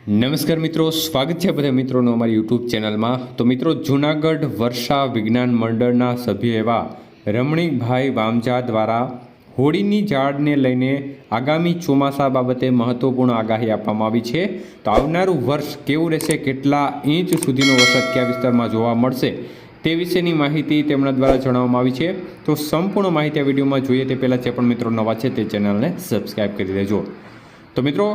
નમસ્કાર મિત્રો, સ્વાગત છે બધા મિત્રોનો અમારી યુટ્યુબ ચેનલમાં। તો મિત્રો, જૂનાગઢ વર્ષા વિજ્ઞાન મંડળના સભ્ય એવા રમણીકભાઈ વામજા દ્વારા હોળીની ઝાડને લઈને આગામી ચોમાસા બાબતે મહત્વપૂર્ણ આગાહી આપવામાં આવી છે। તો આવનારું વર્ષ કેવું રહેશે, કેટલા ઇંચ સુધીનો વરસાદ કયા વિસ્તારમાં જોવા મળશે તે વિશેની માહિતી તેમના દ્વારા જણાવવામાં આવી છે। તો સંપૂર્ણ માહિતી આ વિડીયોમાં જોઈએ તે પહેલાં જે પણ મિત્રો નવા છે તે ચેનલને સબસ્ક્રાઈબ કરી દેજો। તો મિત્રો,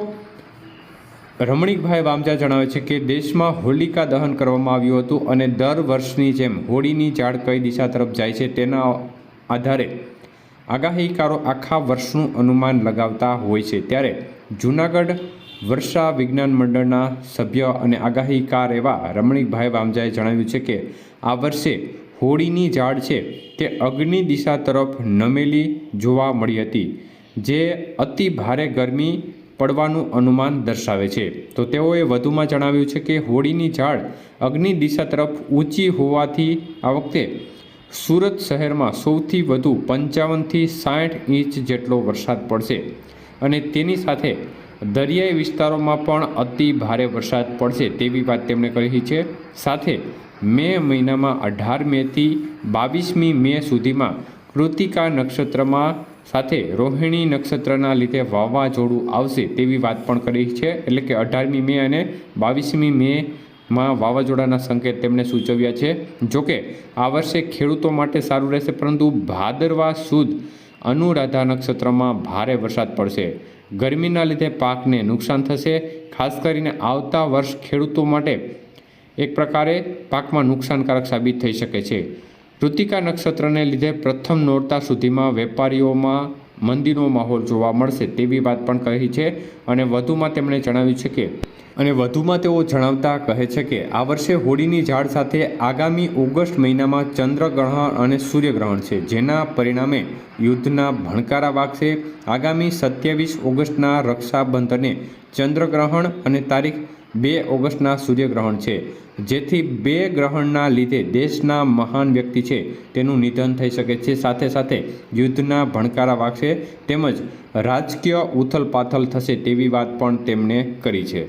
રમણીકભાઈ વામજા જણાવે છે કે દેશમાં હોલિકા દહન કરવામાં આવ્યું હતું અને દર વર્ષની જેમ હોળીની ઝાડ કઈ દિશા તરફ જાય છે તેના આધારે આગાહીકારો આખા વર્ષનું અનુમાન લગાવતા હોય છે। ત્યારે જૂનાગઢ વર્ષા વિજ્ઞાન મંડળના સભ્ય અને આગાહીકાર એવા રમણીકભાઈ વામજાએ જણાવ્યું છે કે આ વર્ષે હોળીની ઝાડ છે તે અગ્નિ દિશા તરફ નમેલી જોવા મળી હતી, જે અતિ ભારે ગરમી પડવાનું અનુમાન દર્શાવે છે। તો તેઓએ વધુમાં જણાવ્યું છે કે હોળીની ઝાડ અગ્નિ દિશા તરફ ઊંચી હોવાથી આ વખતે સુરત શહેરમાં સૌથી વધુ 55થી 60 ઇંચ જેટલો વરસાદ પડશે અને તેની સાથે દરિયાઈ વિસ્તારોમાં પણ અતિ ભારે વરસાદ પડશે તેવી વાત તેમણે કહી છે। સાથે મે મહિનામાં 18 મેથી 22મી મે સુધીમાં કૃતિકા નક્ષત્રમાં સાથે રોહિણી નક્ષત્રના લીધે વાવાઝોડું આવશે તેવી વાત પણ કરી છે। એટલે કે 18મી મે અને 22મી મેમાં વાવાઝોડાના સંકેત તેમણે સૂચવ્યા છે। જોકે આ વર્ષે ખેડૂતો માટે સારું રહેશે, પરંતુ ભાદરવા સુદ અનુરાધા નક્ષત્રમાં ભારે વરસાદ પડશે। ગરમીના લીધે પાકને નુકસાન થશે। ખાસ કરીને આવતા વર્ષ ખેડૂતો માટે એક પ્રકારે પાકમાં નુકસાનકારક સાબિત થઈ શકે છે। કૃતિકા નક્ષત્રને લીધે પ્રથમ નોરતા સુધીમાં વેપારીઓમાં મંદીનો માહોલ જોવા મળશે તેવી વાત પણ કહી છે। અને વધુમાં તેમણે જણાવ્યું છે કે તેઓ જણાવતા કહે છે કે આ વર્ષે હોળીની ઝાડ સાથે આગામી ઓગસ્ટ મહિનામાં ચંદ્રગ્રહણ અને સૂર્યગ્રહણ છે, જેના પરિણામે યુદ્ધના ભણકારા વાગશે। આગામી 27 ઓગસ્ટના રક્ષાબંધને ચંદ્રગ્રહણ અને તારીખ 2 ઓગસ્ટના સૂર્યગ્રહણ છે, જેથી બે ગ્રહણના લીધે દેશના મહાન વ્યક્તિ છે તેનું નિધન થઈ શકે છે। સાથે સાથે યુદ્ધના ભણકારા વાગશે તેમજ રાજકીય ઉથલપાથલ થશે તેવી વાત પણ તેમણે કરી છે।